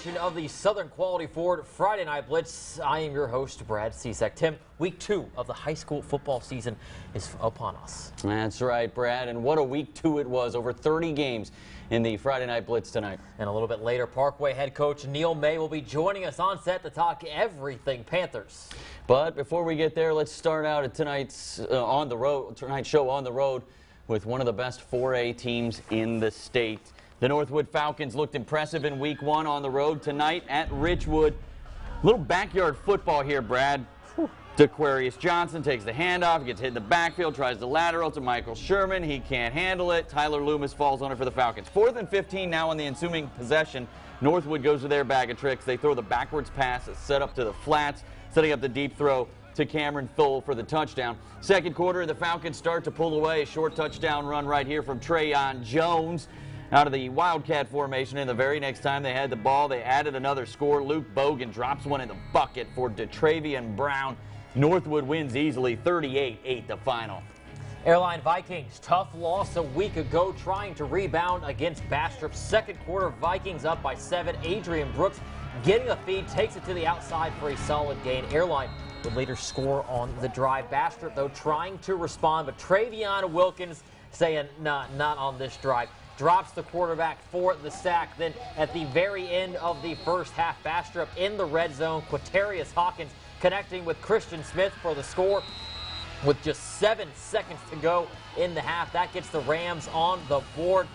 edition of the Southern Quality Ford Friday Night Blitz. I am your host, Brad Ciesak. Tim, week 2 of the high school football season is upon us. That's right, Brad, and what a week 2 it was. Over 30 games in the Friday Night Blitz tonight. And a little bit later, Parkway head coach Neil May will be joining us on set to talk everything Panthers. But before we get there, let's start out at tonight's show on the road with one of the best 4A teams in the state. The Northwood Falcons looked impressive in week 1 on the road. Tonight at Richwood. Little backyard football here, Brad. DeQuarius Johnson takes the handoff, gets hit in the backfield, tries the lateral to Michael Sherman. He can't handle it. Tyler Loomis falls on it for the Falcons. 4th and 15 now on the ensuing possession. Northwood goes to their bag of tricks. They throw the backwards pass, set up to the flats, setting up the deep throw to Cameron Thole for the touchdown. Second quarter, the Falcons start to pull away. A short touchdown run right here from Trayon Jones out of the Wildcat formation, and the very next time they had the ball, they added another score. Luke Bogan drops one in the bucket for DeTravian Brown. Northwood wins easily, 38-8 the final. Airline Vikings, tough loss a week ago, trying to rebound against Bastrop. Second quarter, Vikings up by 7. Adrian Brooks getting a feed, takes it to the outside for a solid gain. Airline would later score on the drive. Bastrop, though, trying to respond, but Travion Wilkins saying, nah, not on this drive. Drops the quarterback for the sack. Then at the very end of the first half, Bastrop in the red zone. Quatarius Hawkins connecting with Christian Smith for the score with just 7 seconds to go in the half. That gets the Rams on the board.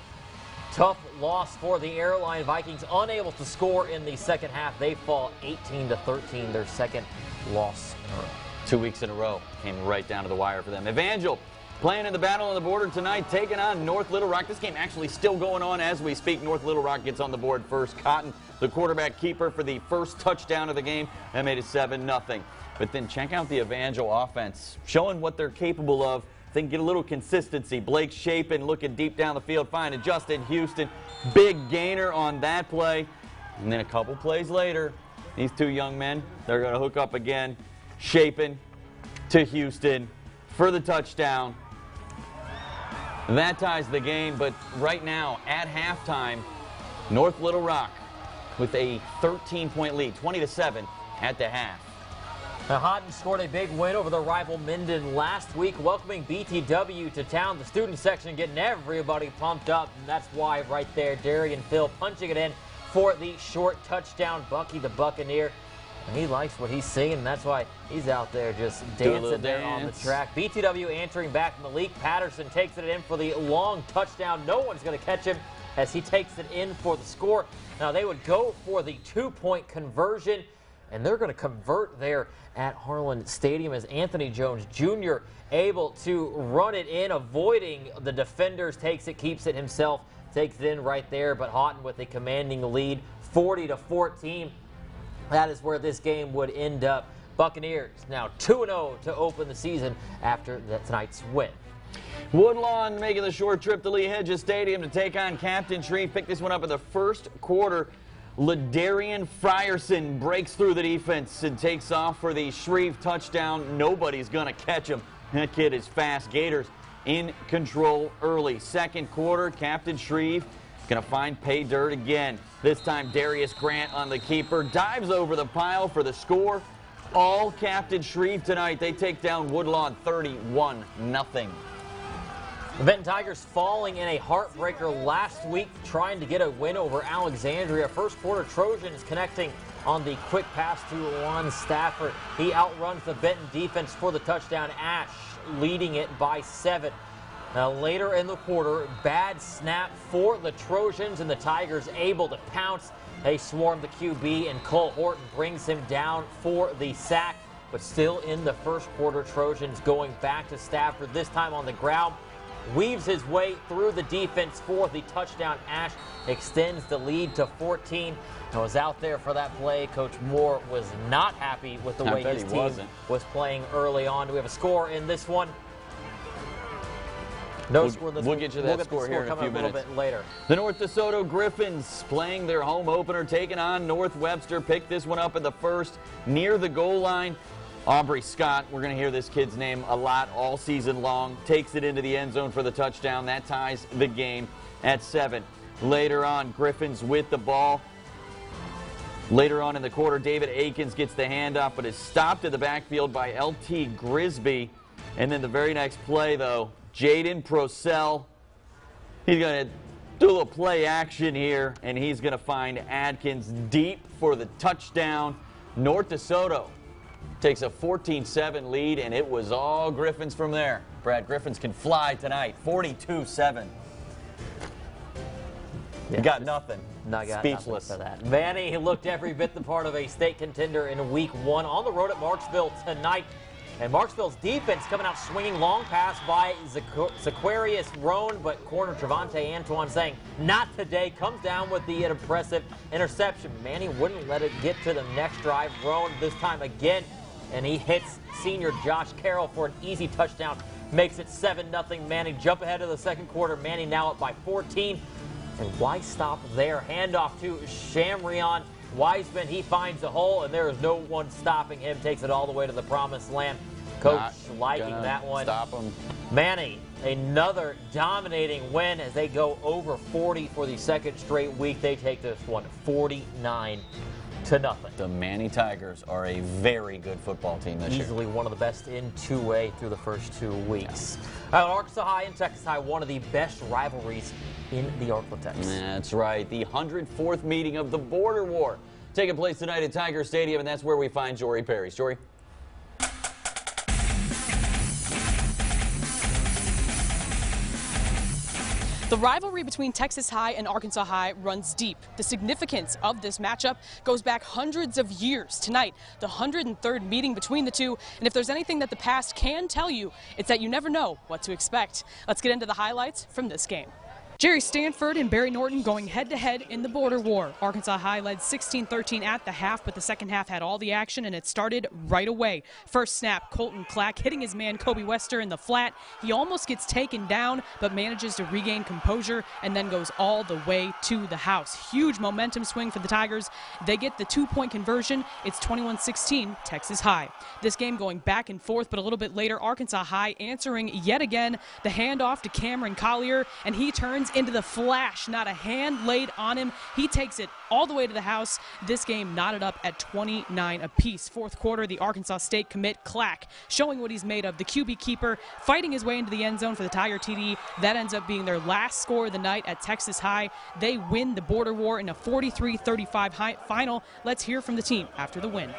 Tough loss for the Airline Vikings, unable to score in the second half. They fall 18-13, their second loss in a row. 2 weeks in a row, came right down to the wire for them. Evangel playing in the battle on the border tonight, taking on North Little Rock. This game actually still going on as we speak. North Little Rock gets on the board first. Cotton, the quarterback keeper for the first touchdown of the game. That made it 7-0. But then check out the Evangel offense, showing what they're capable of. Then get a little consistency. Blake Chapin looking deep down the field, finding Justin Houston. Big gainer on that play. And then a couple plays later, these two young men, they're going to hook up again. Chapin to Houston for the touchdown. That ties the game, but right now at halftime, North Little Rock with a 13-point lead, 20-7 at the half. Now, Houghton scored a big win over their rival Minden last week, welcoming BTW to town. The student section getting everybody pumped up, and that's why right there, Darian Phil punching it in for the short touchdown. Bucky the Buccaneer, and he likes what he's seeing, and that's why he's out there just dancing there on the track. BTW answering back. Malik Patterson takes it in for the long touchdown. No one's going to catch him as he takes it in for the score. Now, they would go for the 2-point conversion, and they're going to convert there at Harlan Stadium as Anthony Jones Jr. able to run it in, avoiding the defenders, takes it, keeps it himself, takes it in right there, but Houghton with a commanding lead, 40-14. That is where this game would end up. Buccaneers now 2-0 to open the season after tonight's win. Woodlawn making the short trip to Lee Hedges Stadium to take on Captain Shreve. Picked this one up in the first quarter. Ladarian Frierson breaks through the defense and takes off for the Shreve touchdown. Nobody's going to catch him. That kid is fast. Gators in control early. Second quarter, Captain Shreve going to find pay dirt again. This time, Darius Grant on the keeper. Dives over the pile for the score. All Captain Shreve tonight. They take down Woodlawn 31-0. The Benton Tigers falling in a heartbreaker last week, trying to get a win over Alexandria. First quarter, Trojans connecting on the quick pass to Lon Stafford. He outruns the Benton defense for the touchdown. Ash leading it by 7. Now later in the quarter, bad snap for the Trojans, and the Tigers able to pounce. They swarm the QB, and Cole Horton brings him down for the sack. But still in the first quarter, Trojans going back to Stafford, this time on the ground. Weaves his way through the defense for the touchdown. Ash extends the lead to 14. I was out there for that play. Coach Moore was not happy with the way his team was playing early on. Do we have a score in this one? No score. We'll get you that score here in a few minutes. A little bit later. The North DeSoto Griffins playing their home opener, taking on North Webster. Picked this one up in the first near the goal line. Aubrey Scott, we're going to hear this kid's name a lot all season long, takes it into the end zone for the touchdown. That ties the game at 7. Later on, Griffins with the ball. Later on in the quarter, David Akins gets the handoff, but is stopped in the backfield by L.T. Grisby. And then the very next play, though, Jaden Procell, he's going to do a little play action here, and he's going to find Adkins deep for the touchdown. North DeSoto takes a 14-7 lead, and it was all Griffins from there. Brad, Griffins can fly tonight, 42-7. You got nothing. No, got Speechless. nothing for that. Manny looked every bit the part of a state contender in week 1 on the road at Marksville tonight. And Marksville's defense coming out swinging, long pass by Zaquarius Roan, but corner Trevante Antoine saying, not today, comes down with the impressive interception. Manny wouldn't let it get to the next drive. Roan this time again, and he hits senior Josh Carroll for an easy touchdown. Makes it 7-0. Manny jump ahead of the second quarter. Manny now up by 14. And why stop there? Handoff to Shamrion Wiseman. He finds a hole, and there is no one stopping him. Takes it all the way to the promised land. Coach liking that one. Stop him. Manny, another dominating win as they go over 40 for the second straight week. They take this one 49-0. The Manny Tigers are a very good football team this year. Easily one of the best in 2A through the first 2 weeks. Arkansas High and Texas High, one of the best rivalries in the Arklatex. That's right. The 104th meeting of the Border War taking place tonight at Tiger Stadium, and that's where we find Jory Perry. Jory? The rivalry between Texas High and Arkansas High runs deep. The significance of this matchup goes back hundreds of years. Tonight, the 103rd meeting between the two, and if there's anything that the past can tell you, it's that you never know what to expect. Let's get into the highlights from this game. Jerry Stanford and Barry Norton going head-to-head in the border war. Arkansas High led 16-13 at the half, but the second half had all the action, and it started right away. First snap, Colton Clack hitting his man Kobe Wester in the flat. He almost gets taken down, but manages to regain composure and then goes all the way to the house. Huge momentum swing for the Tigers. They get the 2-point conversion. It's 21-16 Texas High. This game going back and forth, but a little bit later, Arkansas High answering yet again. The handoff to Cameron Collier, and he turns into the flash. Not a hand laid on him. He takes it all the way to the house. This game knotted up at 29 apiece. Fourth quarter, the Arkansas State commit Clack showing what he's made of. The QB keeper fighting his way into the end zone for the Tiger TD. That ends up being their last score of the night at Texas High. They win the border war in a 43-35 final. Let's hear from the team after the win.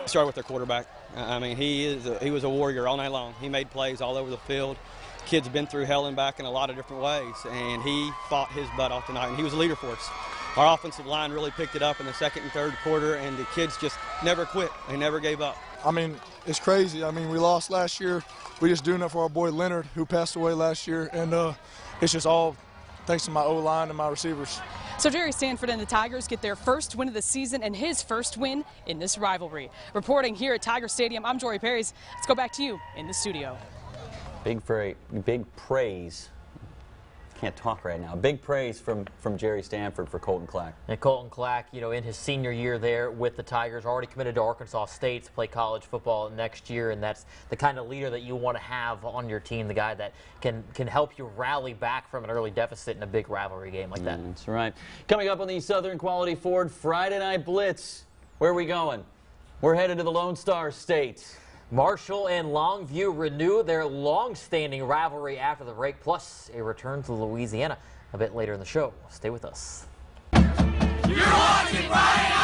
Start with their quarterback. I mean, he was a warrior all night long. He made plays all over the field. Kid's been through hell and back in a lot of different ways, and he fought his butt off tonight, and he was a leader for us. Our offensive line really picked it up in the second and third quarter, and the kids just never quit. They never gave up. I mean, it's crazy. I mean, we lost last year. We just doing it for our boy Leonard, who passed away last year, and it's just all thanks to my O-line and my receivers. So Jerry Stanford and the Tigers get their first win of the season and his first win in this rivalry. Reporting here at Tiger Stadium, I'm Jory Perrys. Let's go back to you in the studio. Big praise. Can't talk right now. Big praise from Jerry Stanford for Colton Clack. And Colton Clack, you know, in his senior year there with the Tigers, already committed to Arkansas State to play college football next year, and that's the kind of leader that you want to have on your team, the guy that can help you rally back from an early deficit in a big rivalry game like that. That's right. Coming up on the Southern Quality Ford Friday Night Blitz, where are we going? We're headed to the Lone Star State. Marshall and Longview renew their long-standing rivalry after the break, plus a return to Louisiana a bit later in the show. Stay with us. You're watching Friday Night